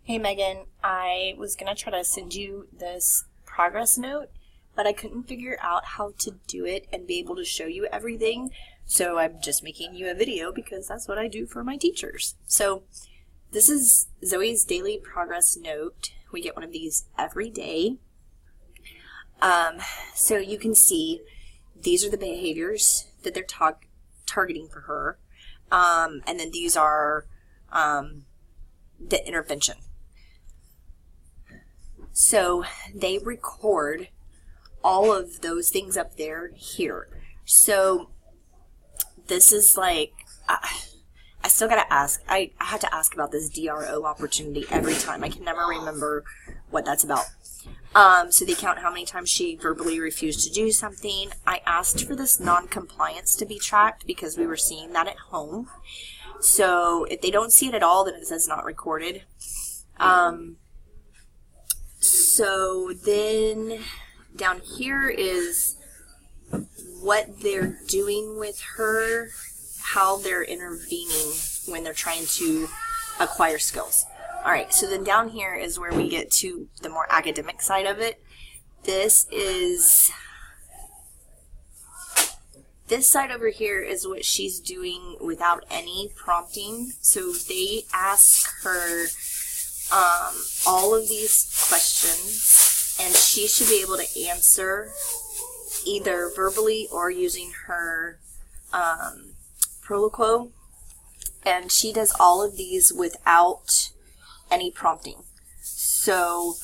Hey Megan, I was gonna try to send you this progress note, but I couldn't figure out how to do it and be able to show you everything. So I'm just making you a video because that's what I do for my teachers. So this is Zoe's daily progress note. We get one of these every day. So you can see these are the behaviors that they're targeting for her. And then these are the intervention. So they record all of those things up there here. So this is like, I still gotta ask, I have to ask about this DRO opportunity every time. I can never remember what that's about. So they count how many times she verbally refused to do something. I asked for this non-compliance to be tracked because we were seeing that at home. So if they don't see it at all, then it says not recorded. So then down here is what they're doing with her, how they're intervening when they're trying to acquire skills. All right, so then down here is where we get to the more academic side of it. This side over here is what she's doing without any prompting. So they ask her all of these questions, and she should be able to answer either verbally or using her Proloquo. And she does all of these without any prompting. So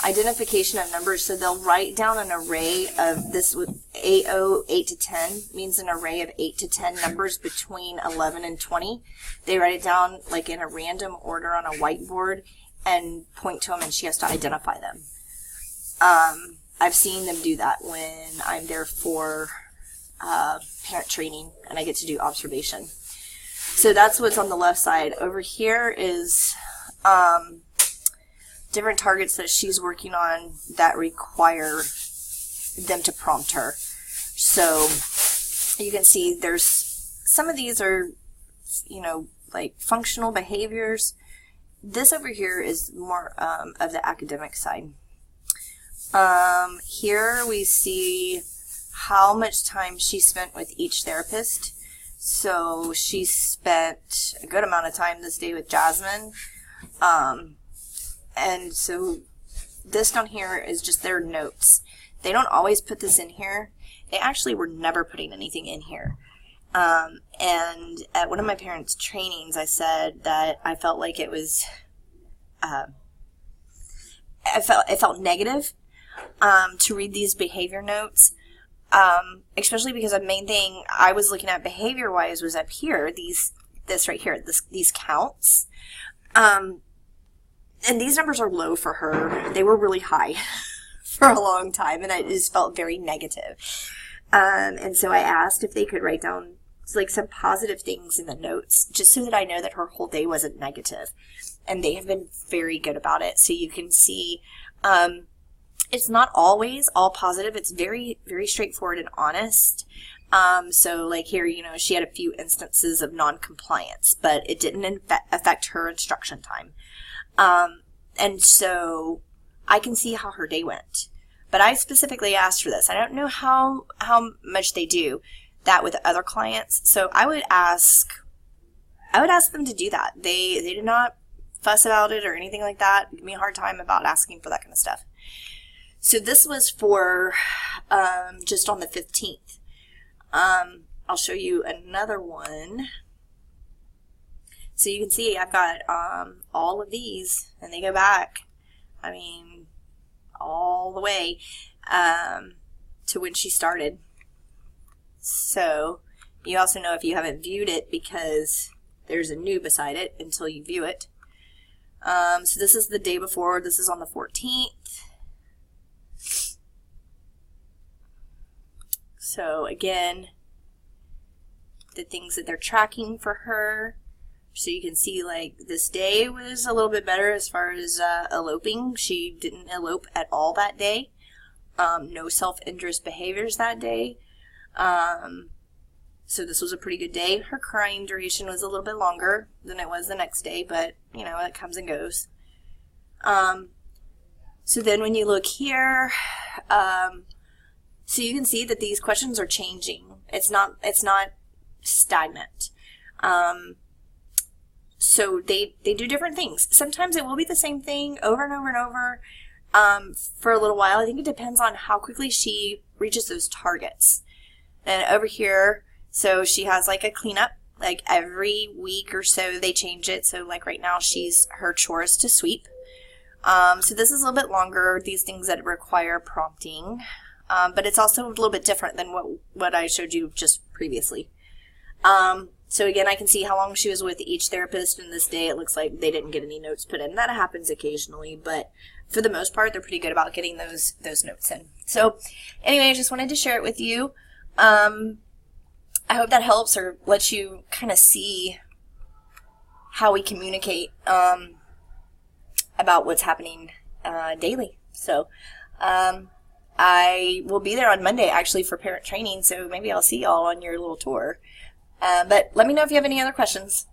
identification of numbers, so they'll write down an array of this with AO 8 to 10 means an array of 8 to 10 numbers between 11 and 20. They write it down like in a random order on a whiteboard and point to them, and she has to identify them. I've seen them do that when I'm there for parent training and I get to do observation. So that's what's on the left side. Over here is different targets that she's working on that require them to prompt her. So you can see there's some of these are, like functional behaviors. This over here is more of the academic side. Here we see how much time she spent with each therapist. So she spent a good amount of time this day with Jasmine. And so this down here is just their notes. They don't always put this in here. They actually were never putting anything in here. And at one of my parents' trainings, I said that I felt like it was, it felt negative to read these behavior notes, especially because the main thing I was looking at behavior-wise was up here, this right here, these counts. And these numbers are low for her. They were really high for a long time, and I just felt very negative. And so I asked if they could write down like some positive things in the notes, just so that I know that her whole day wasn't negative. And they have been very good about it. So you can see it's not always all positive. It's very, very straightforward and honest. So like here, she had a few instances of non-compliance, but it didn't affect her instruction time. And so I can see how her day went. But I specifically asked for this. I don't know how much they do that with other clients. So I would ask them to do that. They did not fuss about it or anything like that. Give me a hard time about asking for that kind of stuff. So this was for just on the 15th. I'll show you another one. So you can see I've got all of these, and they go back, all the way to when she started. So you also know if you haven't viewed it because there's a new beside it until you view it. So this is the day before. This is on the 14th. So again, the things that they're tracking for her. So you can see like this day was a little bit better as far as eloping. She didn't elope at all that day. No self-injurious behaviors that day. So this was a pretty good day. Her crying duration was a little bit longer than it was the next day, but, you know, it comes and goes. So then when you look here, so you can see that these questions are changing. It's not stagnant. So they do different things. Sometimes it will be the same thing over and over and over for a little while. I think it depends on how quickly she reaches those targets. And over here, so she has like a cleanup, like every week or so they change it. So like right now her chore is to sweep. So this is a little bit longer, these things that require prompting. But it's also a little bit different than what I showed you just previously. So again, I can see how long she was with each therapist, and this day it looks like they didn't get any notes put in. That happens occasionally, but for the most part, they're pretty good about getting those notes in. So anyway, I just wanted to share it with you. I hope that helps or lets you kind of see how we communicate about what's happening daily. So I will be there on Monday, actually, for parent training, so maybe I'll see y'all on your little tour. But let me know if you have any other questions.